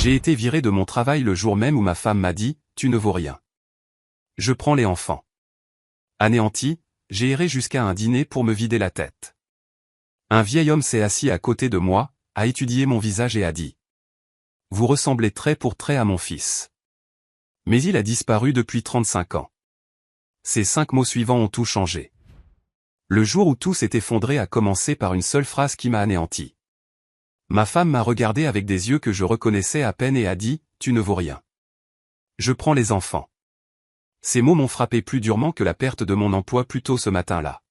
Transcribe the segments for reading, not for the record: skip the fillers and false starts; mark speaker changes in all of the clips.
Speaker 1: J'ai été viré de mon travail le jour même où ma femme m'a dit « Tu ne vaux rien ». Je prends les enfants. Anéanti, j'ai erré jusqu'à un dîner pour me vider la tête. Un vieil homme s'est assis à côté de moi, a étudié mon visage et a dit « Vous ressemblez trait pour trait à mon fils ». Mais il a disparu depuis 35 ans. Ces 5 mots suivants ont tout changé. Le jour où tout s'est effondré a commencé par une seule phrase qui m'a anéanti. Ma femme m'a regardé avec des yeux que je reconnaissais à peine et a dit « Tu ne vaux rien ». Je prends les enfants. Ces mots m'ont frappé plus durement que la perte de mon emploi plus tôt ce matin-là.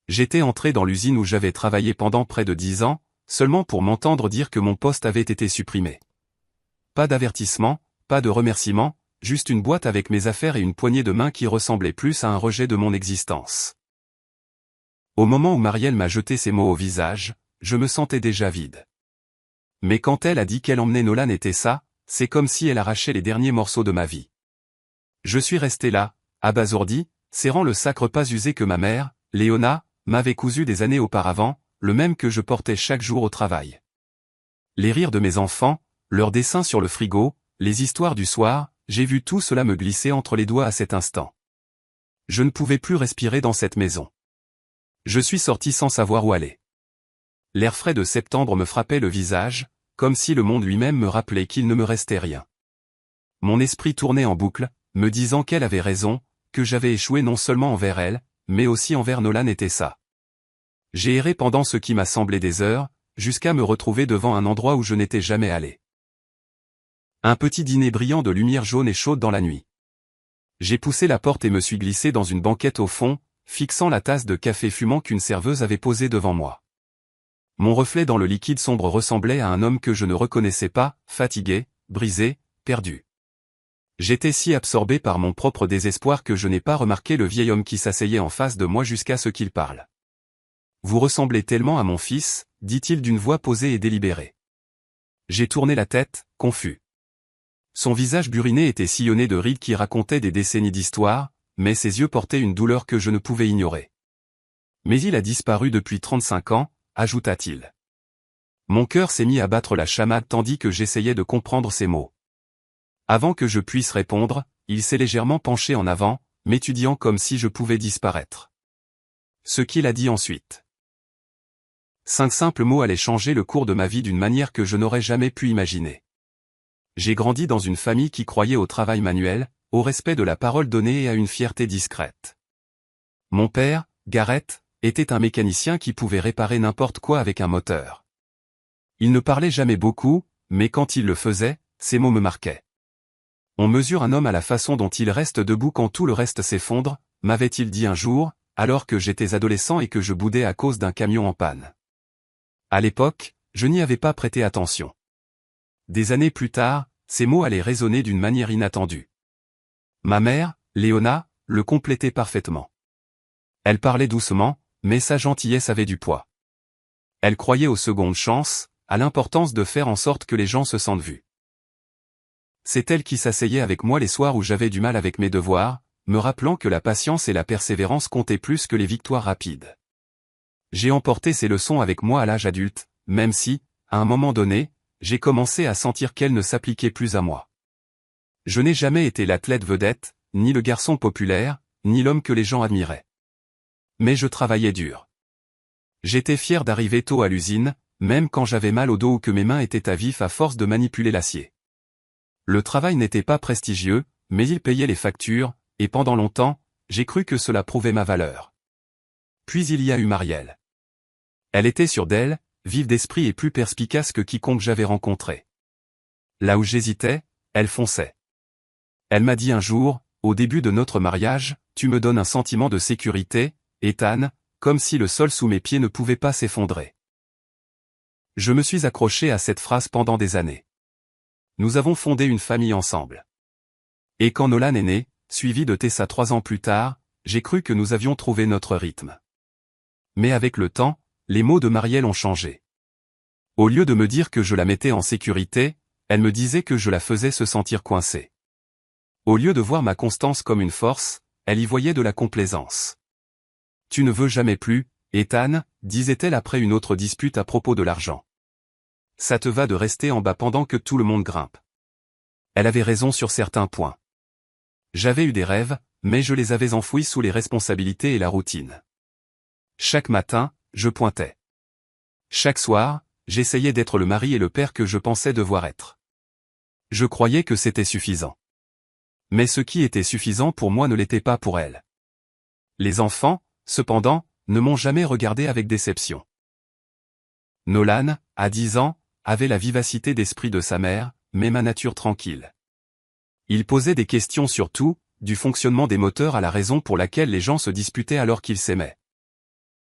Speaker 1: J'étais entré dans l'usine où j'avais travaillé pendant près de 10 ans, seulement pour m'entendre dire que mon poste avait été supprimé. Pas d'avertissement, pas de remerciement, juste une boîte avec mes affaires et une poignée de main qui ressemblait plus à un rejet de mon existence. Au moment où Marielle m'a jeté ces mots au visage, je me sentais déjà vide. Mais quand elle a dit qu'elle emmenait Nolan et Tessa, c'est comme si elle arrachait les derniers morceaux de ma vie. Je suis resté là, abasourdi, serrant le sacre pas usé que ma mère, Léona, m'avait cousu des années auparavant, le même que je portais chaque jour au travail. Les rires de mes enfants, leurs dessins sur le frigo, les histoires du soir, j'ai vu tout cela me glisser entre les doigts à cet instant. Je ne pouvais plus respirer dans cette maison. Je suis sorti sans savoir où aller. L'air frais de septembre me frappait le visage, comme si le monde lui-même me rappelait qu'il ne me restait rien. Mon esprit tournait en boucle, me disant qu'elle avait raison, que j'avais échoué non seulement envers elle, mais aussi envers Nolan et Tessa. J'ai erré pendant ce qui m'a semblé des heures, jusqu'à me retrouver devant un endroit où je n'étais jamais allé. Un petit dîner brillant de lumière jaune et chaude dans la nuit. J'ai poussé la porte et me suis glissé dans une banquette au fond, fixant la tasse de café fumant qu'une serveuse avait posée devant moi. Mon reflet dans le liquide sombre ressemblait à un homme que je ne reconnaissais pas, fatigué, brisé, perdu. J'étais si absorbé par mon propre désespoir que je n'ai pas remarqué le vieil homme qui s'asseyait en face de moi jusqu'à ce qu'il parle. « Vous ressemblez tellement à mon fils », dit-il d'une voix posée et délibérée. J'ai tourné la tête, confus. Son visage buriné était sillonné de rides qui racontaient des décennies d'histoire, mais ses yeux portaient une douleur que je ne pouvais ignorer. « Mais il a disparu depuis 35 ans, ajouta-t-il. Mon cœur s'est mis à battre la chamade tandis que j'essayais de comprendre ses mots. Avant que je puisse répondre, il s'est légèrement penché en avant, m'étudiant comme si je pouvais disparaître. Ce qu'il a dit ensuite. 5 simples mots allaient changer le cours de ma vie d'une manière que je n'aurais jamais pu imaginer. J'ai grandi dans une famille qui croyait au travail manuel, au respect de la parole donnée et à une fierté discrète. Mon père, Gareth, était un mécanicien qui pouvait réparer n'importe quoi avec un moteur. Il ne parlait jamais beaucoup, mais quand il le faisait, ses mots me marquaient. On mesure un homme à la façon dont il reste debout quand tout le reste s'effondre, m'avait-il dit un jour, alors que j'étais adolescent et que je boudais à cause d'un camion en panne. À l'époque, je n'y avais pas prêté attention. Des années plus tard, ces mots allaient résonner d'une manière inattendue. Ma mère, Léona, le complétait parfaitement. Elle parlait doucement, mais sa gentillesse avait du poids. Elle croyait aux secondes chances, à l'importance de faire en sorte que les gens se sentent vus. C'est elle qui s'asseyait avec moi les soirs où j'avais du mal avec mes devoirs, me rappelant que la patience et la persévérance comptaient plus que les victoires rapides. J'ai emporté ces leçons avec moi à l'âge adulte, même si, à un moment donné, j'ai commencé à sentir qu'elles ne s'appliquaient plus à moi. Je n'ai jamais été l'athlète vedette, ni le garçon populaire, ni l'homme que les gens admiraient. Mais je travaillais dur. J'étais fier d'arriver tôt à l'usine, même quand j'avais mal au dos ou que mes mains étaient à vif à force de manipuler l'acier. Le travail n'était pas prestigieux, mais il payait les factures, et pendant longtemps, j'ai cru que cela prouvait ma valeur. Puis il y a eu Marielle. Elle était sûre d'elle, vive d'esprit et plus perspicace que quiconque j'avais rencontré. Là où j'hésitais, elle fonçait. Elle m'a dit un jour, au début de notre mariage, « Tu me donnes un sentiment de sécurité, Ethan, comme si le sol sous mes pieds ne pouvait pas s'effondrer. » Je me suis accroché à cette phrase pendant des années. Nous avons fondé une famille ensemble. Et quand Nolan est né, suivi de Tessa 3 ans plus tard, j'ai cru que nous avions trouvé notre rythme. Mais avec le temps, les mots de Marielle ont changé. Au lieu de me dire que je la mettais en sécurité, elle me disait que je la faisais se sentir coincée. Au lieu de voir ma constance comme une force, elle y voyait de la complaisance. « Tu ne veux jamais plus, Ethan », disait-elle après une autre dispute à propos de l'argent. ça te va de rester en bas pendant que tout le monde grimpe. Elle avait raison sur certains points. J'avais eu des rêves, mais je les avais enfouis sous les responsabilités et la routine. Chaque matin, je pointais. Chaque soir, j'essayais d'être le mari et le père que je pensais devoir être. Je croyais que c'était suffisant. Mais ce qui était suffisant pour moi ne l'était pas pour elle. Les enfants, cependant, ne m'ont jamais regardé avec déception. Nolan, à 10 ans, avait la vivacité d'esprit de sa mère, mais ma nature tranquille. Il posait des questions sur tout, du fonctionnement des moteurs à la raison pour laquelle les gens se disputaient alors qu'ils s'aimaient.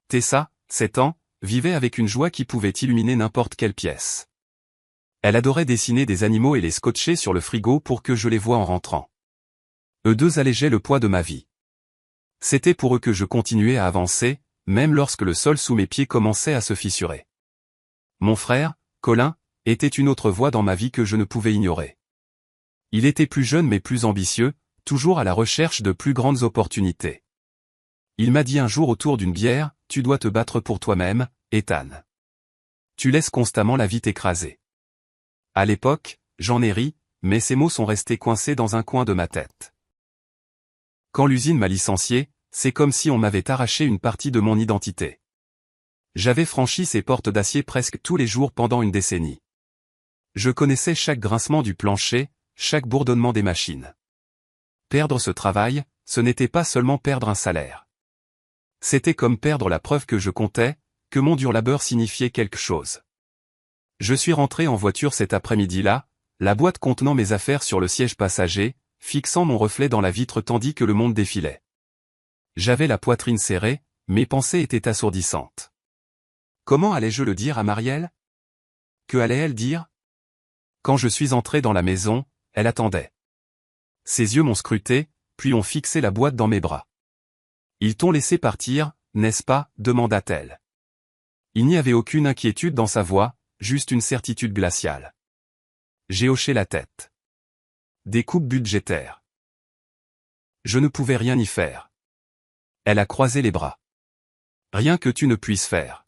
Speaker 1: Tessa, 7 ans, vivait avec une joie qui pouvait illuminer n'importe quelle pièce. Elle adorait dessiner des animaux et les scotcher sur le frigo pour que je les voie en rentrant. Eux deux allégeaient le poids de ma vie. C'était pour eux que je continuais à avancer, même lorsque le sol sous mes pieds commençait à se fissurer. Mon frère, Colin, était une autre voix dans ma vie que je ne pouvais ignorer. Il était plus jeune mais plus ambitieux, toujours à la recherche de plus grandes opportunités. Il m'a dit un jour autour d'une bière, « Tu dois te battre pour toi-même, Ethan. Tu laisses constamment la vie t'écraser. » À l'époque, j'en ai ri, mais ces mots sont restés coincés dans un coin de ma tête. Quand l'usine m'a licencié, c'est comme si on m'avait arraché une partie de mon identité. J'avais franchi ces portes d'acier presque tous les jours pendant une décennie. Je connaissais chaque grincement du plancher, chaque bourdonnement des machines. Perdre ce travail, ce n'était pas seulement perdre un salaire. C'était comme perdre la preuve que je comptais, que mon dur labeur signifiait quelque chose. Je suis rentré en voiture cet après-midi-là, la boîte contenant mes affaires sur le siège passager, fixant mon reflet dans la vitre tandis que le monde défilait. J'avais la poitrine serrée, mes pensées étaient assourdissantes. Comment allais-je le dire à Marielle? Que allait-elle dire? Quand je suis entré dans la maison, elle attendait. Ses yeux m'ont scruté, puis ont fixé la boîte dans mes bras. Ils t'ont laissé partir, n'est-ce pas? Demanda-t-elle. Il n'y avait aucune inquiétude dans sa voix, juste une certitude glaciale. J'ai hoché la tête. Des coupes budgétaires. Je ne pouvais rien y faire. Elle a croisé les bras. Rien que tu ne puisses faire.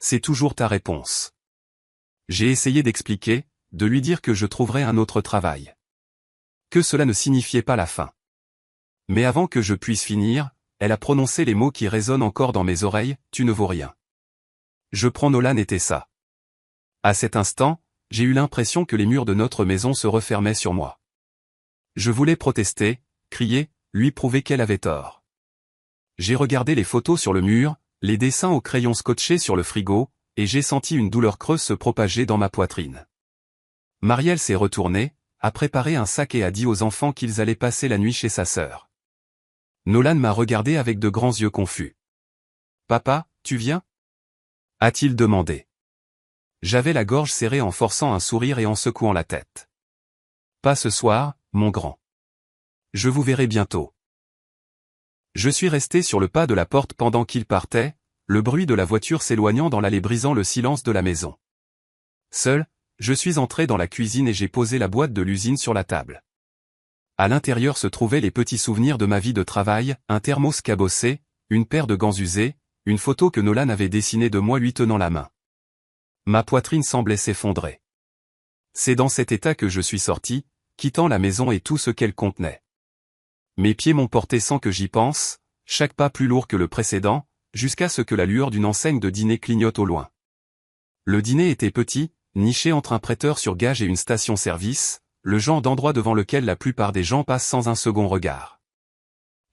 Speaker 1: C'est toujours ta réponse. J'ai essayé d'expliquer, de lui dire que je trouverais un autre travail. Que cela ne signifiait pas la fin. Mais avant que je puisse finir, elle a prononcé les mots qui résonnent encore dans mes oreilles, « Tu ne vaux rien. » Je prends Nolan et Tessa. À cet instant, j'ai eu l'impression que les murs de notre maison se refermaient sur moi. Je voulais protester, crier, lui prouver qu'elle avait tort. J'ai regardé les photos sur le mur, les dessins au crayon scotchés sur le frigo, et j'ai senti une douleur creuse se propager dans ma poitrine. Marielle s'est retournée, a préparé un sac et a dit aux enfants qu'ils allaient passer la nuit chez sa sœur. Nolan m'a regardé avec de grands yeux confus. « Papa, tu viens ?» a-t-il demandé. J'avais la gorge serrée en forçant un sourire et en secouant la tête. « Pas ce soir, mon grand. Je vous verrai bientôt. » Je suis resté sur le pas de la porte pendant qu'il partait, le bruit de la voiture s'éloignant dans l'allée brisant le silence de la maison. Seul, je suis entré dans la cuisine et j'ai posé la boîte de l'usine sur la table. À l'intérieur se trouvaient les petits souvenirs de ma vie de travail, un thermos cabossé, une paire de gants usés, une photo que Nolan avait dessinée de moi lui tenant la main. Ma poitrine semblait s'effondrer. C'est dans cet état que je suis sorti, quittant la maison et tout ce qu'elle contenait. Mes pieds m'ont porté sans que j'y pense, chaque pas plus lourd que le précédent, jusqu'à ce que la lueur d'une enseigne de dîner clignote au loin. Le dîner était petit, niché entre un prêteur sur gage et une station-service, le genre d'endroit devant lequel la plupart des gens passent sans un second regard.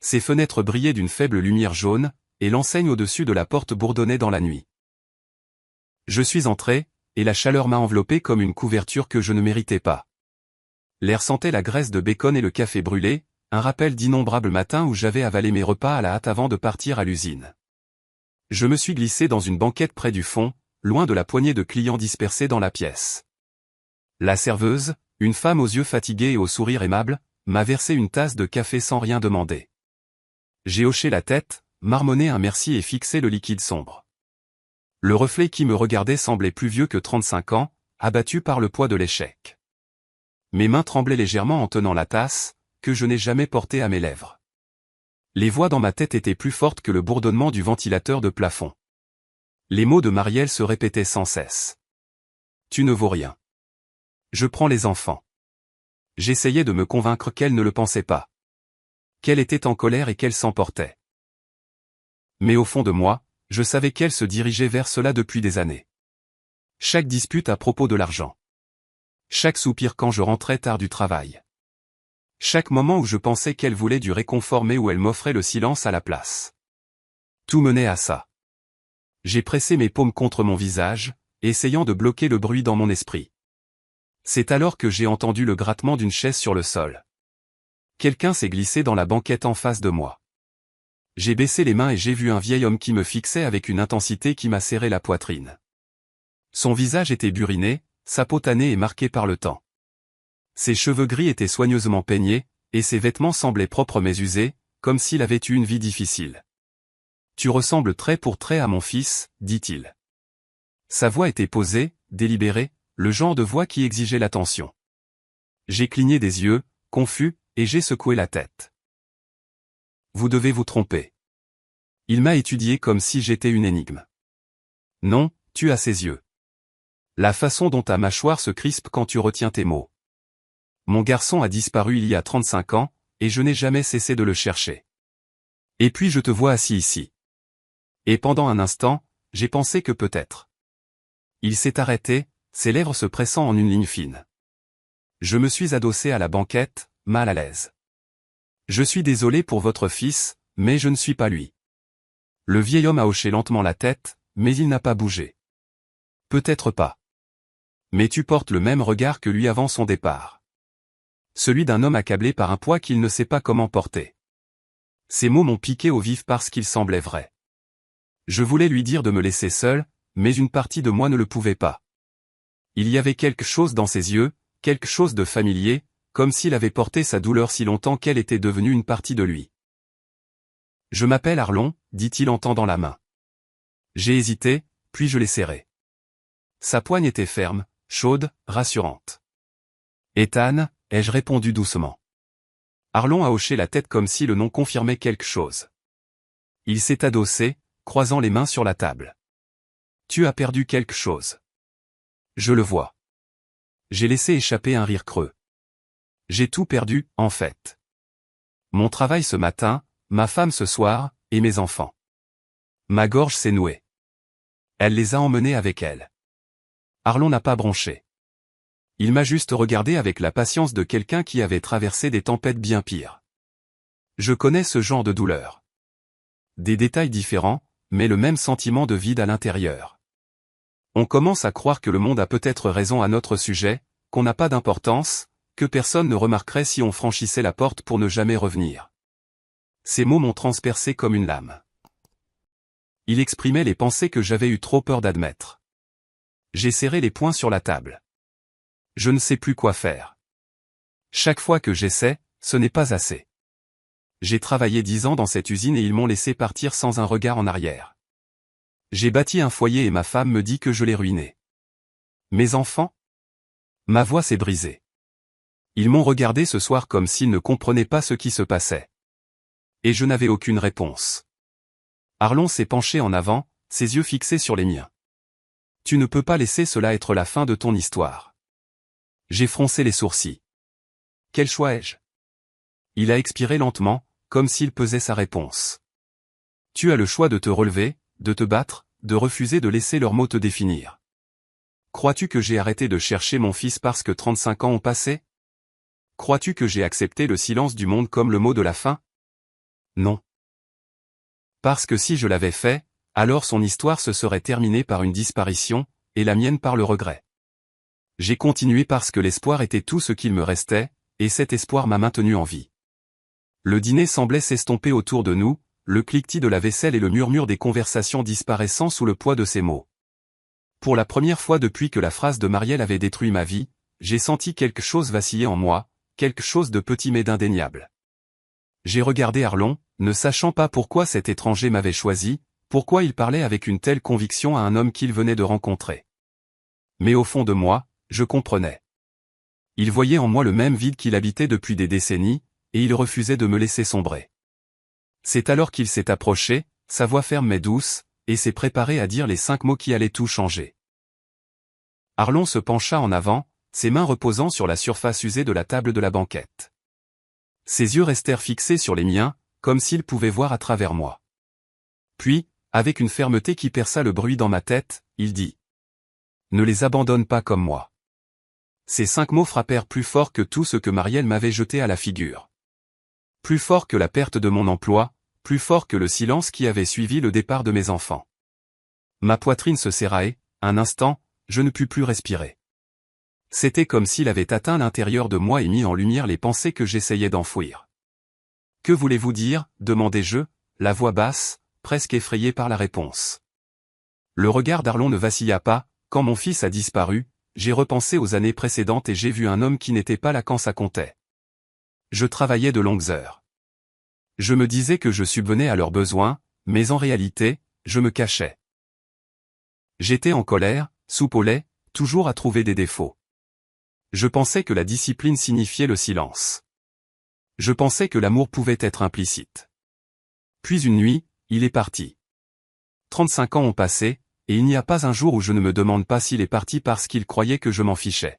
Speaker 1: Ses fenêtres brillaient d'une faible lumière jaune, et l'enseigne au-dessus de la porte bourdonnait dans la nuit. Je suis entré, et la chaleur m'a enveloppé comme une couverture que je ne méritais pas. L'air sentait la graisse de bacon et le café brûlé, un rappel d'innombrables matins où j'avais avalé mes repas à la hâte avant de partir à l'usine. Je me suis glissé dans une banquette près du fond, loin de la poignée de clients dispersés dans la pièce. La serveuse, une femme aux yeux fatigués et au sourire aimable, m'a versé une tasse de café sans rien demander. J'ai hoché la tête, marmonné un merci et fixé le liquide sombre. Le reflet qui me regardait semblait plus vieux que 35 ans, abattu par le poids de l'échec. Mes mains tremblaient légèrement en tenant la tasse, que je n'ai jamais portée à mes lèvres. Les voix dans ma tête étaient plus fortes que le bourdonnement du ventilateur de plafond. Les mots de Marielle se répétaient sans cesse. tu ne vaux rien. Je prends les enfants. J'essayais de me convaincre qu'elle ne le pensait pas. Qu'elle était en colère et qu'elle s'emportait. Mais au fond de moi, je savais qu'elle se dirigeait vers cela depuis des années. Chaque dispute à propos de l'argent. Chaque soupir quand je rentrais tard du travail. Chaque moment où je pensais qu'elle voulait du réconfort mais où elle m'offrait le silence à la place. Tout menait à ça. J'ai pressé mes paumes contre mon visage, essayant de bloquer le bruit dans mon esprit. C'est alors que j'ai entendu le grattement d'une chaise sur le sol. Quelqu'un s'est glissé dans la banquette en face de moi. J'ai baissé les mains et j'ai vu un vieil homme qui me fixait avec une intensité qui m'a serré la poitrine. Son visage était buriné, sa peau tannée et marquée par le temps. Ses cheveux gris étaient soigneusement peignés, et ses vêtements semblaient propres mais usés, comme s'il avait eu une vie difficile. « Tu ressembles trait pour trait à mon fils, dit-il. » Sa voix était posée, délibérée, le genre de voix qui exigeait l'attention. J'ai cligné des yeux, confus, et j'ai secoué la tête. « Vous devez vous tromper. » Il m'a étudié comme si j'étais une énigme. « Non, tu as ses yeux. La façon dont ta mâchoire se crispe quand tu retiens tes mots. Mon garçon a disparu il y a 35 ans, et je n'ai jamais cessé de le chercher. Et puis je te vois assis ici. Et pendant un instant, j'ai pensé que peut-être. Il s'est arrêté, ses lèvres se pressant en une ligne fine. Je me suis adossé à la banquette, mal à l'aise. Je suis désolé pour votre fils, mais je ne suis pas lui. Le vieil homme a hoché lentement la tête, mais il n'a pas bougé. Peut-être pas. Mais tu portes le même regard que lui avant son départ. Celui d'un homme accablé par un poids qu'il ne sait pas comment porter. Ces mots m'ont piqué au vif parce qu'ils semblaient vrais. Je voulais lui dire de me laisser seul, mais une partie de moi ne le pouvait pas. Il y avait quelque chose dans ses yeux, quelque chose de familier, comme s'il avait porté sa douleur si longtemps qu'elle était devenue une partie de lui. « Je m'appelle Arlon, dit-il en tendant la main. J'ai hésité, puis je l'ai serré. Sa poigne était ferme, chaude, rassurante. Ethan, ai-je répondu doucement. Arlon a hoché la tête comme si le nom confirmait quelque chose. Il s'est adossé, croisant les mains sur la table. Tu as perdu quelque chose. Je le vois. J'ai laissé échapper un rire creux. J'ai tout perdu, en fait. Mon travail ce matin, ma femme ce soir, et mes enfants. Ma gorge s'est nouée. Elle les a emmenés avec elle. Arlon n'a pas bronché. Il m'a juste regardé avec la patience de quelqu'un qui avait traversé des tempêtes bien pires. Je connais ce genre de douleur. Des détails différents, mais le même sentiment de vide à l'intérieur. On commence à croire que le monde a peut-être raison à notre sujet, qu'on n'a pas d'importance, que personne ne remarquerait si on franchissait la porte pour ne jamais revenir. Ces mots m'ont transpercé comme une lame. Il exprimait les pensées que j'avais eu trop peur d'admettre. J'ai serré les poings sur la table. Je ne sais plus quoi faire. Chaque fois que j'essaie, ce n'est pas assez. J'ai travaillé 10 ans dans cette usine et ils m'ont laissé partir sans un regard en arrière. J'ai bâti un foyer et ma femme me dit que je l'ai ruiné. Mes enfants? Ma voix s'est brisée. Ils m'ont regardé ce soir comme s'ils ne comprenaient pas ce qui se passait. Et je n'avais aucune réponse. Arlon s'est penché en avant, ses yeux fixés sur les miens. Tu ne peux pas laisser cela être la fin de ton histoire. J'ai froncé les sourcils. Quel choix ai-je? Il a expiré lentement, comme s'il pesait sa réponse. Tu as le choix de te relever, de te battre, de refuser de laisser leurs mots te définir. Crois-tu que j'ai arrêté de chercher mon fils parce que 35 ans ont passé? Crois-tu que j'ai accepté le silence du monde comme le mot de la fin? Non. Parce que si je l'avais fait, alors son histoire se serait terminée par une disparition, et la mienne par le regret. J'ai continué parce que l'espoir était tout ce qu'il me restait, et cet espoir m'a maintenu en vie. Le dîner semblait s'estomper autour de nous, le cliquetis de la vaisselle et le murmure des conversations disparaissant sous le poids de ses mots. Pour la première fois depuis que la phrase de Marielle avait détruit ma vie, j'ai senti quelque chose vaciller en moi, quelque chose de petit mais d'indéniable. J'ai regardé Arlon, ne sachant pas pourquoi cet étranger m'avait choisi, pourquoi il parlait avec une telle conviction à un homme qu'il venait de rencontrer. Mais au fond de moi, je comprenais. Il voyait en moi le même vide qu'il habitait depuis des décennies, et il refusait de me laisser sombrer. C'est alors qu'il s'est approché, sa voix ferme mais douce, et s'est préparé à dire les 5 mots qui allaient tout changer. Arlon se pencha en avant, ses mains reposant sur la surface usée de la table de la banquette. Ses yeux restèrent fixés sur les miens, comme s'il pouvait voir à travers moi. Puis, avec une fermeté qui perça le bruit dans ma tête, il dit : « Ne les abandonne pas comme moi. » Ces 5 mots frappèrent plus fort que tout ce que Marielle m'avait jeté à la figure. Plus fort que la perte de mon emploi, plus fort que le silence qui avait suivi le départ de mes enfants. Ma poitrine se serra et, un instant, je ne pus plus respirer. C'était comme s'il avait atteint l'intérieur de moi et mis en lumière les pensées que j'essayais d'enfouir. « Que voulez-vous dire » demandai-je, la voix basse, presque effrayée par la réponse. Le regard d'Arlon ne vacilla pas, quand mon fils a disparu, j'ai repensé aux années précédentes et j'ai vu un homme qui n'était pas là quand ça comptait. Je travaillais de longues heures. Je me disais que je subvenais à leurs besoins, mais en réalité, je me cachais. J'étais en colère, soupe au lait, toujours à trouver des défauts. Je pensais que la discipline signifiait le silence. Je pensais que l'amour pouvait être implicite. Puis une nuit, il est parti. 35 ans ont passé, et il n'y a pas un jour où je ne me demande pas s'il est parti parce qu'il croyait que je m'en fichais.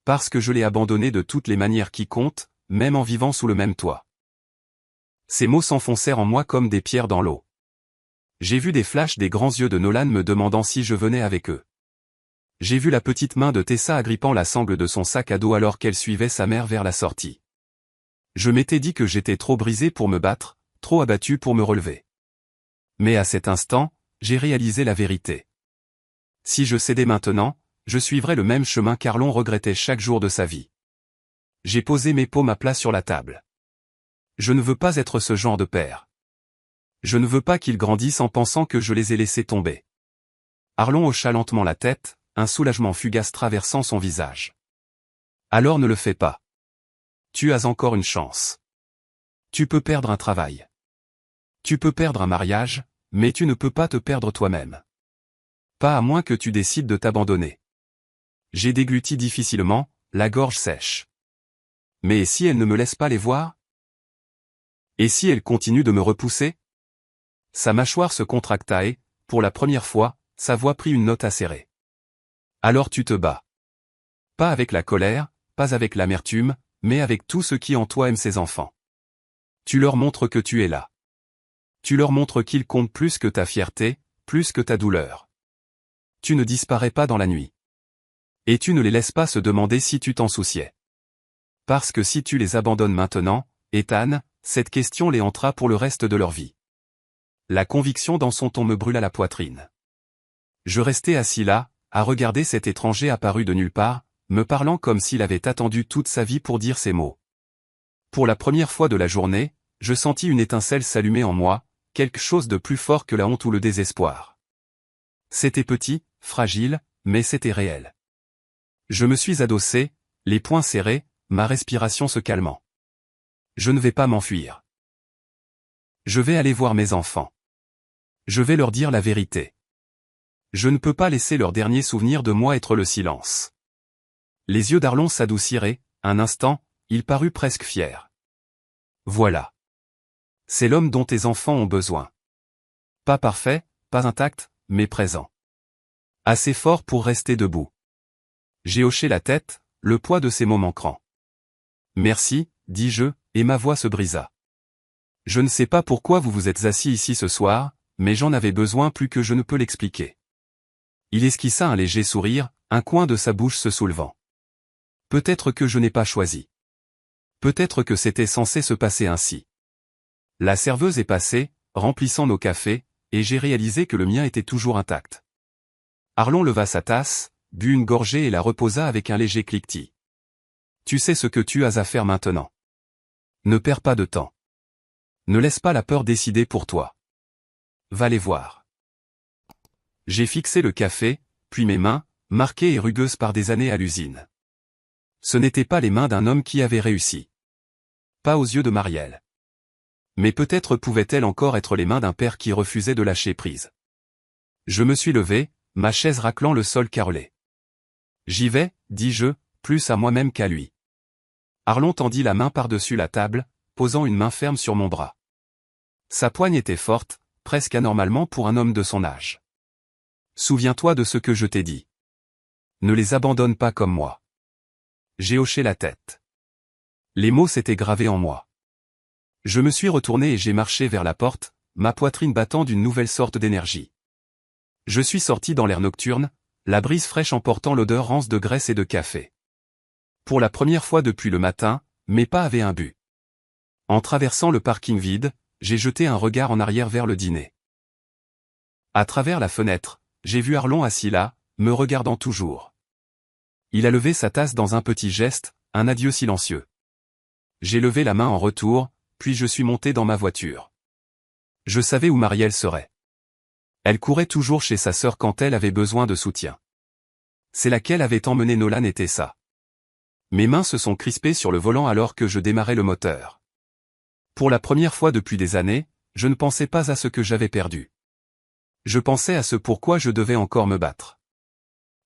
Speaker 1: Parce que je l'ai abandonné de toutes les manières qui comptent, même en vivant sous le même toit. Ces mots s'enfoncèrent en moi comme des pierres dans l'eau. J'ai vu des flashs des grands yeux de Nolan me demandant si je venais avec eux. J'ai vu la petite main de Tessa agrippant la sangle de son sac à dos alors qu'elle suivait sa mère vers la sortie. Je m'étais dit que j'étais trop brisé pour me battre, trop abattu pour me relever. Mais à cet instant, j'ai réalisé la vérité. Si je cédais maintenant, je suivrais le même chemin qu'Arlon regrettait chaque jour de sa vie. J'ai posé mes paumes à plat sur la table. Je ne veux pas être ce genre de père. Je ne veux pas qu'ils grandissent en pensant que je les ai laissés tomber. Arlon hocha lentement la tête, un soulagement fugace traversant son visage. Alors ne le fais pas. Tu as encore une chance. Tu peux perdre un travail. Tu peux perdre un mariage, mais tu ne peux pas te perdre toi-même. Pas à moins que tu décides de t'abandonner. J'ai dégluti difficilement, la gorge sèche. Mais et si elle ne me laisse pas les voir ? Et si elle continue de me repousser ? Sa mâchoire se contracta et, pour la première fois, sa voix prit une note acérée. Alors tu te bats. Pas avec la colère, pas avec l'amertume, mais avec tout ce qui en toi aime ses enfants. Tu leur montres que tu es là. Tu leur montres qu'ils comptent plus que ta fierté, plus que ta douleur. Tu ne disparais pas dans la nuit. Et tu ne les laisses pas se demander si tu t'en souciais. Parce que si tu les abandonnes maintenant, Ethan, cette question les hantera pour le reste de leur vie. La conviction dans son ton me brûla la poitrine. Je restais assis là, à regarder cet étranger apparu de nulle part, me parlant comme s'il avait attendu toute sa vie pour dire ces mots. Pour la première fois de la journée, je sentis une étincelle s'allumer en moi, quelque chose de plus fort que la honte ou le désespoir. C'était petit, fragile, mais c'était réel. Je me suis adossé, les poings serrés, ma respiration se calmant. Je ne vais pas m'enfuir. Je vais aller voir mes enfants. Je vais leur dire la vérité. Je ne peux pas laisser leur dernier souvenir de moi être le silence. Les yeux d'Arlon s'adoucirent et, un instant, il parut presque fier. Voilà. C'est l'homme dont tes enfants ont besoin. Pas parfait, pas intact, mais présent. Assez fort pour rester debout. J'ai hoché la tête, le poids de ces mots manquant. Merci, dis-je, et ma voix se brisa. Je ne sais pas pourquoi vous vous êtes assis ici ce soir, mais j'en avais besoin plus que je ne peux l'expliquer. Il esquissa un léger sourire, un coin de sa bouche se soulevant. Peut-être que je n'ai pas choisi. Peut-être que c'était censé se passer ainsi. La serveuse est passée, remplissant nos cafés, et j'ai réalisé que le mien était toujours intact. Arlon leva sa tasse, but une gorgée et la reposa avec un léger cliquetis. Tu sais ce que tu as à faire maintenant. Ne perds pas de temps. Ne laisse pas la peur décider pour toi. Va les voir. J'ai fixé le café, puis mes mains, marquées et rugueuses par des années à l'usine. Ce n'étaient pas les mains d'un homme qui avait réussi. Pas aux yeux de Marielle. Mais peut-être pouvaient-elles encore être les mains d'un père qui refusait de lâcher prise. Je me suis levé, ma chaise raclant le sol carrelé. J'y vais, dis-je, plus à moi-même qu'à lui. Arlon tendit la main par-dessus la table, posant une main ferme sur mon bras. Sa poigne était forte, presque anormalement pour un homme de son âge. Souviens-toi de ce que je t'ai dit. Ne les abandonne pas comme moi. J'ai hoché la tête. Les mots s'étaient gravés en moi. Je me suis retourné et j'ai marché vers la porte, ma poitrine battant d'une nouvelle sorte d'énergie. Je suis sorti dans l'air nocturne, la brise fraîche emportant l'odeur rance de graisse et de café. Pour la première fois depuis le matin, mes pas avaient un but. En traversant le parking vide, j'ai jeté un regard en arrière vers le dîner. À travers la fenêtre, j'ai vu Arlon assis là, me regardant toujours. Il a levé sa tasse dans un petit geste, un adieu silencieux. J'ai levé la main en retour, puis je suis monté dans ma voiture. Je savais où Marielle serait. Elle courait toujours chez sa sœur quand elle avait besoin de soutien. C'est laquelle avait emmené Nolan et Tessa. Mes mains se sont crispées sur le volant alors que je démarrais le moteur. Pour la première fois depuis des années, je ne pensais pas à ce que j'avais perdu. Je pensais à ce pourquoi je devais encore me battre.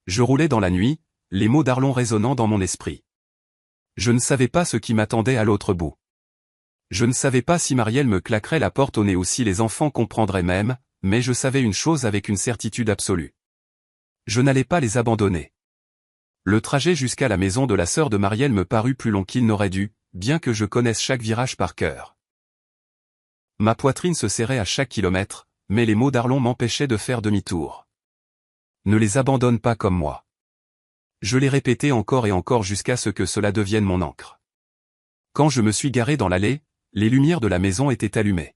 Speaker 1: Je roulais dans la nuit, les mots d'Arlon résonnant dans mon esprit. Je ne savais pas ce qui m'attendait à l'autre bout. Je ne savais pas si Marielle me claquerait la porte au nez ou si les enfants comprendraient même, mais je savais une chose avec une certitude absolue. Je n'allais pas les abandonner. Le trajet jusqu'à la maison de la sœur de Marielle me parut plus long qu'il n'aurait dû, bien que je connaisse chaque virage par cœur. Ma poitrine se serrait à chaque kilomètre, mais les mots d'Arlon m'empêchaient de faire demi-tour. Ne les abandonne pas comme moi. Je l'ai répété encore et encore jusqu'à ce que cela devienne mon encre. Quand je me suis garé dans l'allée, les lumières de la maison étaient allumées.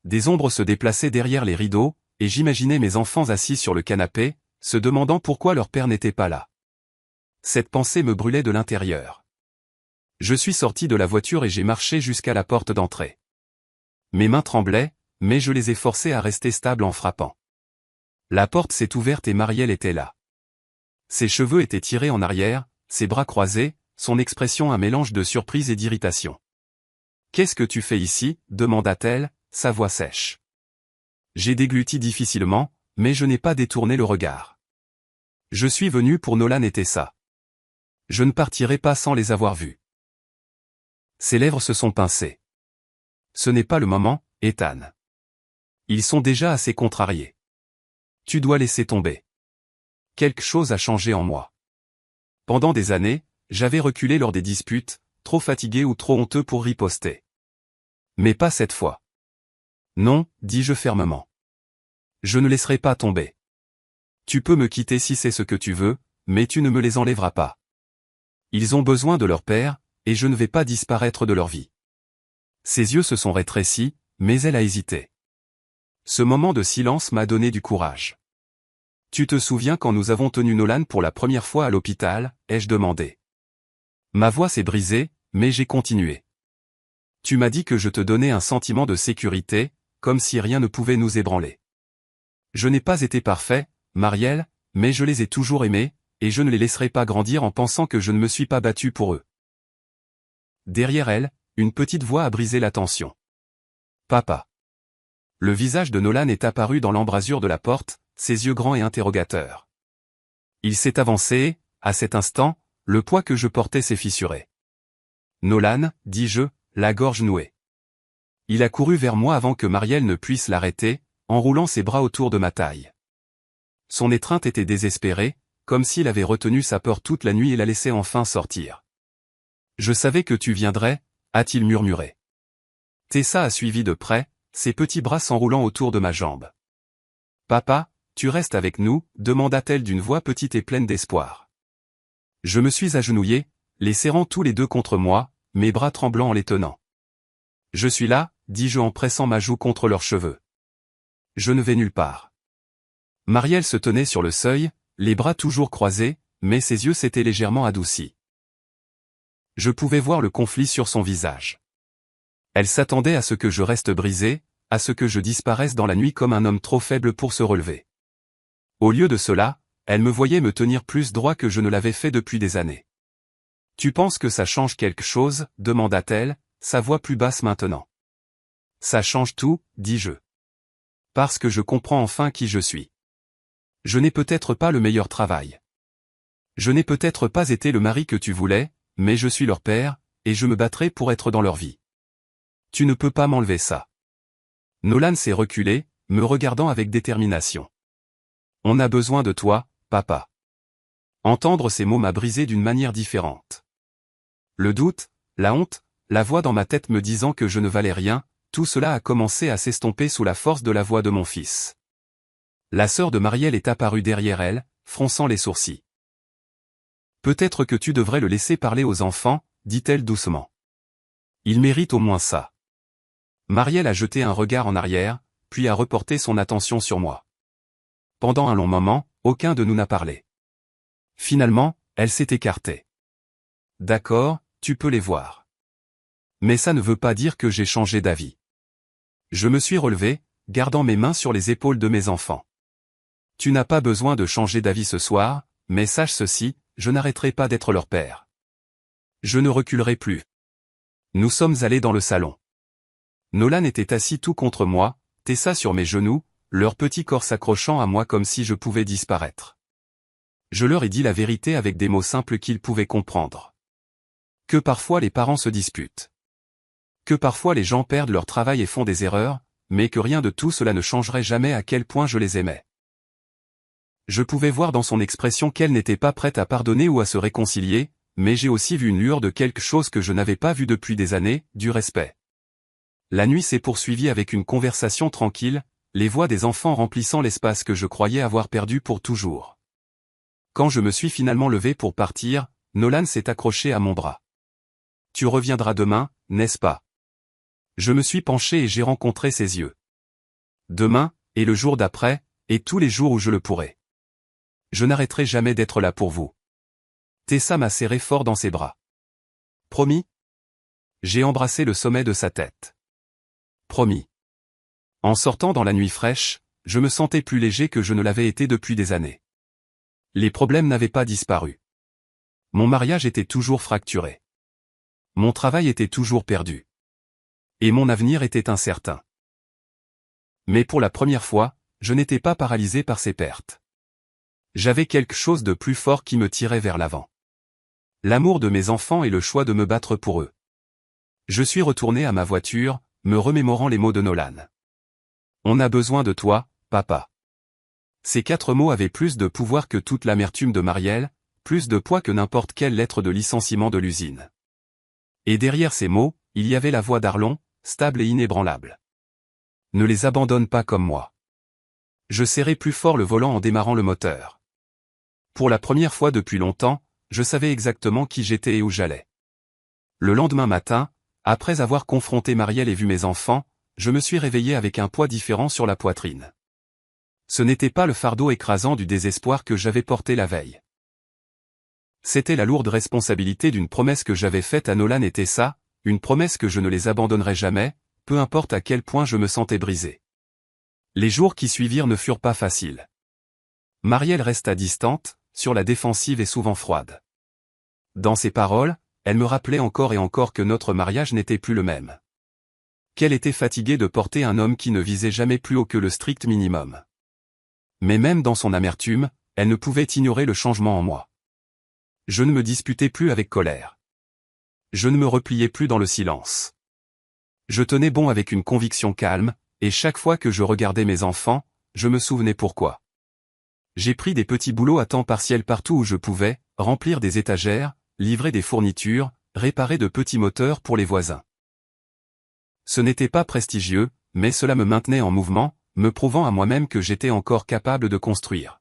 Speaker 1: Des ombres se déplaçaient derrière les rideaux, et j'imaginais mes enfants assis sur le canapé, se demandant pourquoi leur père n'était pas là. Cette pensée me brûlait de l'intérieur. Je suis sorti de la voiture et j'ai marché jusqu'à la porte d'entrée. Mes mains tremblaient, mais je les ai forcées à rester stables en frappant. La porte s'est ouverte et Marielle était là. Ses cheveux étaient tirés en arrière, ses bras croisés, son expression un mélange de surprise et d'irritation. « Qu'est-ce que tu fais ici ?» demanda-t-elle, sa voix sèche. J'ai dégluti difficilement, mais je n'ai pas détourné le regard. Je suis venu pour Nolan et Tessa. Je ne partirai pas sans les avoir vus. Ses lèvres se sont pincées. Ce n'est pas le moment, Ethan. Ils sont déjà assez contrariés. Tu dois laisser tomber. Quelque chose a changé en moi. Pendant des années, j'avais reculé lors des disputes, trop fatigué ou trop honteux pour riposter. Mais pas cette fois. Non, dis-je fermement. Je ne laisserai pas tomber. Tu peux me quitter si c'est ce que tu veux, mais tu ne me les enlèveras pas. Ils ont besoin de leur père, et je ne vais pas disparaître de leur vie. Ses yeux se sont rétrécis, mais elle a hésité. Ce moment de silence m'a donné du courage. Tu te souviens quand nous avons tenu Nolan pour la première fois à l'hôpital, ai-je demandé. Ma voix s'est brisée, mais j'ai continué. Tu m'as dit que je te donnais un sentiment de sécurité, comme si rien ne pouvait nous ébranler. Je n'ai pas été parfait, Marielle, mais je les ai toujours aimés, et je ne les laisserai pas grandir en pensant que je ne me suis pas battu pour eux. Derrière elle, une petite voix a brisé la tension. Papa. Le visage de Nolan est apparu dans l'embrasure de la porte, ses yeux grands et interrogateurs. Il s'est avancé, à cet instant, le poids que je portais s'est fissuré. Nolan, dis-je, la gorge nouée. Il a couru vers moi avant que Marielle ne puisse l'arrêter, enroulant ses bras autour de ma taille. Son étreinte était désespérée, comme s'il avait retenu sa peur toute la nuit et la laissait enfin sortir. Je savais que tu viendrais, a-t-il murmuré. Tessa a suivi de près, ses petits bras s'enroulant autour de ma jambe. Papa, tu restes avec nous, demanda-t-elle d'une voix petite et pleine d'espoir. Je me suis agenouillé, les serrant tous les deux contre moi, mes bras tremblants en les tenant. Je suis là, dis-je en pressant ma joue contre leurs cheveux. Je ne vais nulle part. Marielle se tenait sur le seuil, les bras toujours croisés, mais ses yeux s'étaient légèrement adoucis. Je pouvais voir le conflit sur son visage. Elle s'attendait à ce que je reste brisé, à ce que je disparaisse dans la nuit comme un homme trop faible pour se relever. Au lieu de cela, elle me voyait me tenir plus droit que je ne l'avais fait depuis des années. « Tu penses que ça change quelque chose ?» demanda-t-elle, sa voix plus basse maintenant. « Ça change tout, dis-je. Parce que je comprends enfin qui je suis. Je n'ai peut-être pas le meilleur travail. Je n'ai peut-être pas été le mari que tu voulais, mais je suis leur père, et je me battrai pour être dans leur vie. Tu ne peux pas m'enlever ça. » Nolan s'est reculé, me regardant avec détermination. « On a besoin de toi, papa. Entendre ces mots m'a brisé d'une manière différente. Le doute, la honte, la voix dans ma tête me disant que je ne valais rien, tout cela a commencé à s'estomper sous la force de la voix de mon fils. La sœur de Marielle est apparue derrière elle, fronçant les sourcils. Peut-être que tu devrais le laisser parler aux enfants, dit-elle doucement. Il mérite au moins ça. Marielle a jeté un regard en arrière, puis a reporté son attention sur moi. Pendant un long moment, aucun de nous n'a parlé. Finalement, elle s'est écartée. D'accord, tu peux les voir. Mais ça ne veut pas dire que j'ai changé d'avis. Je me suis relevé, gardant mes mains sur les épaules de mes enfants. Tu n'as pas besoin de changer d'avis ce soir, mais sache ceci, je n'arrêterai pas d'être leur père. Je ne reculerai plus. Nous sommes allés dans le salon. Nolan était assis tout contre moi, Tessa sur mes genoux, leur petit corps s'accrochant à moi comme si je pouvais disparaître. Je leur ai dit la vérité avec des mots simples qu'ils pouvaient comprendre. Que parfois les parents se disputent. Que parfois les gens perdent leur travail et font des erreurs, mais que rien de tout cela ne changerait jamais à quel point je les aimais. Je pouvais voir dans son expression qu'elle n'était pas prête à pardonner ou à se réconcilier, mais j'ai aussi vu une lueur de quelque chose que je n'avais pas vu depuis des années, du respect. La nuit s'est poursuivie avec une conversation tranquille, les voix des enfants remplissant l'espace que je croyais avoir perdu pour toujours. Quand je me suis finalement levé pour partir, Nolan s'est accroché à mon bras. « Tu reviendras demain, n'est-ce pas ?» Je me suis penché et j'ai rencontré ses yeux. Demain, et le jour d'après, et tous les jours où je le pourrai. Je n'arrêterai jamais d'être là pour vous. Tessa m'a serré fort dans ses bras. Promis ? J'ai embrassé le sommet de sa tête. Promis. En sortant dans la nuit fraîche, je me sentais plus léger que je ne l'avais été depuis des années. Les problèmes n'avaient pas disparu. Mon mariage était toujours fracturé. Mon travail était toujours perdu. Et mon avenir était incertain. Mais pour la première fois, je n'étais pas paralysé par ces pertes. J'avais quelque chose de plus fort qui me tirait vers l'avant. L'amour de mes enfants et le choix de me battre pour eux. Je suis retourné à ma voiture, me remémorant les mots de Nolan. On a besoin de toi, papa. Ces 4 mots avaient plus de pouvoir que toute l'amertume de Marielle, plus de poids que n'importe quelle lettre de licenciement de l'usine. Et derrière ces mots, il y avait la voix d'Arlon, stable et inébranlable. Ne les abandonne pas comme moi. Je serrai plus fort le volant en démarrant le moteur. Pour la première fois depuis longtemps, je savais exactement qui j'étais et où j'allais. Le lendemain matin, après avoir confronté Marielle et vu mes enfants, je me suis réveillé avec un poids différent sur la poitrine. Ce n'était pas le fardeau écrasant du désespoir que j'avais porté la veille. C'était la lourde responsabilité d'une promesse que j'avais faite à Nolan et Tessa, une promesse que je ne les abandonnerais jamais, peu importe à quel point je me sentais brisé. Les jours qui suivirent ne furent pas faciles. Marielle resta distante, sur la défensive et souvent froide. Dans ses paroles, elle me rappelait encore et encore que notre mariage n'était plus le même. Qu'elle était fatiguée de porter un homme qui ne visait jamais plus haut que le strict minimum. Mais même dans son amertume, elle ne pouvait ignorer le changement en moi. Je ne me disputais plus avec colère. Je ne me repliais plus dans le silence. Je tenais bon avec une conviction calme, et chaque fois que je regardais mes enfants, je me souvenais pourquoi. J'ai pris des petits boulots à temps partiel partout où je pouvais, remplir des étagères, livrer des fournitures, réparer de petits moteurs pour les voisins. Ce n'était pas prestigieux, mais cela me maintenait en mouvement, me prouvant à moi-même que j'étais encore capable de construire.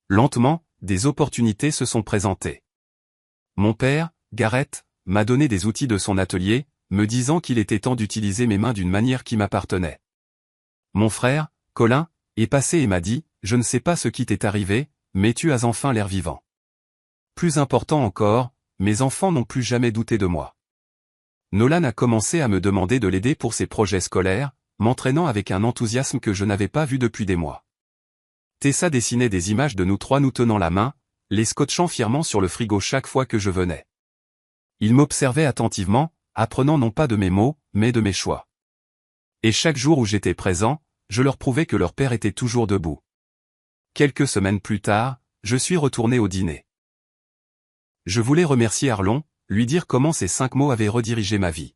Speaker 1: Lentement, des opportunités se sont présentées. Mon père, Gareth, m'a donné des outils de son atelier, me disant qu'il était temps d'utiliser mes mains d'une manière qui m'appartenait. Mon frère, Colin, est passé et m'a dit, « Je ne sais pas ce qui t'est arrivé, mais tu as enfin l'air vivant. » Plus important encore, mes enfants n'ont plus jamais douté de moi. Nolan a commencé à me demander de l'aider pour ses projets scolaires, m'entraînant avec un enthousiasme que je n'avais pas vu depuis des mois. Tessa dessinait des images de nous trois nous tenant la main, les scotchant fièrement sur le frigo chaque fois que je venais. Ils m'observaient attentivement, apprenant non pas de mes mots, mais de mes choix. Et chaque jour où j'étais présent, je leur prouvais que leur père était toujours debout. Quelques semaines plus tard, je suis retourné au dîner. Je voulais remercier Arlon, lui dire comment ces 5 mots avaient redirigé ma vie.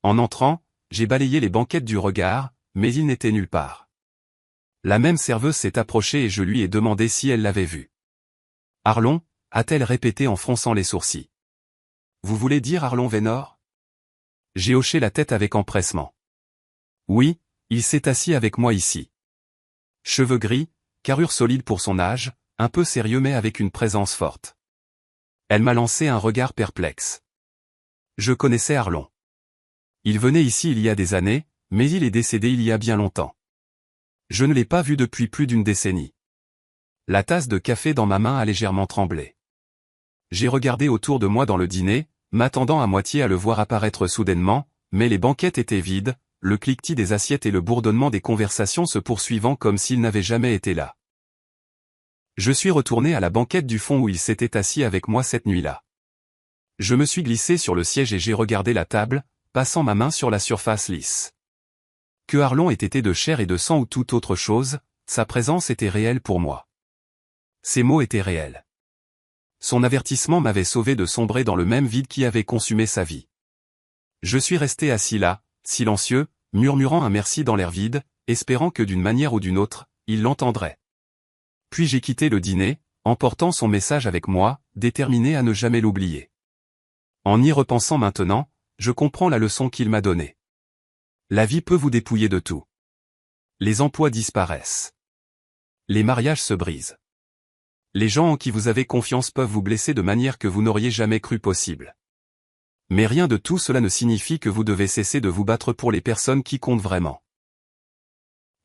Speaker 1: En entrant, j'ai balayé les banquettes du regard, mais il n'était nulle part. La même serveuse s'est approchée et je lui ai demandé si elle l'avait vu. Arlon, a-t-elle répété en fronçant les sourcils. Vous voulez dire Arlon Vénor? J'ai hoché la tête avec empressement. Oui, il s'est assis avec moi ici. Cheveux gris, carrure solide pour son âge, un peu sérieux mais avec une présence forte. Elle m'a lancé un regard perplexe. Je connaissais Arlon. Il venait ici il y a des années, mais il est décédé il y a bien longtemps. Je ne l'ai pas vu depuis plus d'une décennie. La tasse de café dans ma main a légèrement tremblé. J'ai regardé autour de moi dans le dîner, m'attendant à moitié à le voir apparaître soudainement, mais les banquettes étaient vides, le cliquetis des assiettes et le bourdonnement des conversations se poursuivant comme s'il n'avait jamais été là. Je suis retourné à la banquette du fond où il s'était assis avec moi cette nuit-là. Je me suis glissé sur le siège et j'ai regardé la table, passant ma main sur la surface lisse. Que Arlon ait été de chair et de sang ou toute autre chose, sa présence était réelle pour moi. Ses mots étaient réels. Son avertissement m'avait sauvé de sombrer dans le même vide qui avait consumé sa vie. Je suis resté assis là, silencieux, murmurant un merci dans l'air vide, espérant que d'une manière ou d'une autre, il l'entendrait. Puis j'ai quitté le dîner, emportant son message avec moi, déterminé à ne jamais l'oublier. En y repensant maintenant, je comprends la leçon qu'il m'a donnée. La vie peut vous dépouiller de tout. Les emplois disparaissent. Les mariages se brisent. Les gens en qui vous avez confiance peuvent vous blesser de manière que vous n'auriez jamais cru possible. Mais rien de tout cela ne signifie que vous devez cesser de vous battre pour les personnes qui comptent vraiment.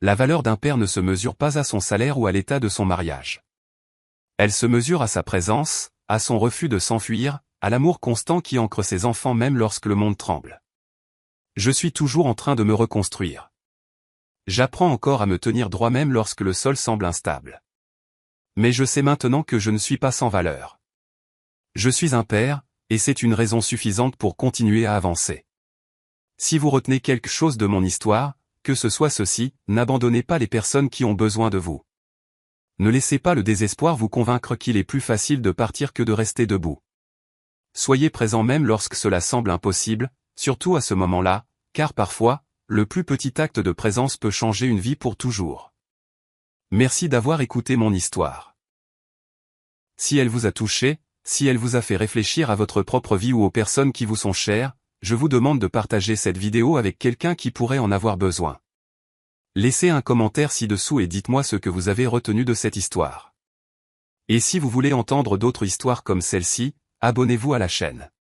Speaker 1: La valeur d'un père ne se mesure pas à son salaire ou à l'état de son mariage. Elle se mesure à sa présence, à son refus de s'enfuir, à l'amour constant qui ancre ses enfants même lorsque le monde tremble. Je suis toujours en train de me reconstruire. J'apprends encore à me tenir droit même lorsque le sol semble instable. Mais je sais maintenant que je ne suis pas sans valeur. Je suis un père, et c'est une raison suffisante pour continuer à avancer. Si vous retenez quelque chose de mon histoire, que ce soit ceci, n'abandonnez pas les personnes qui ont besoin de vous. Ne laissez pas le désespoir vous convaincre qu'il est plus facile de partir que de rester debout. Soyez présent même lorsque cela semble impossible, surtout à ce moment-là, car parfois, le plus petit acte de présence peut changer une vie pour toujours. Merci d'avoir écouté mon histoire. Si elle vous a touché, si elle vous a fait réfléchir à votre propre vie ou aux personnes qui vous sont chères, je vous demande de partager cette vidéo avec quelqu'un qui pourrait en avoir besoin. Laissez un commentaire ci-dessous et dites-moi ce que vous avez retenu de cette histoire. Et si vous voulez entendre d'autres histoires comme celle-ci, abonnez-vous à la chaîne.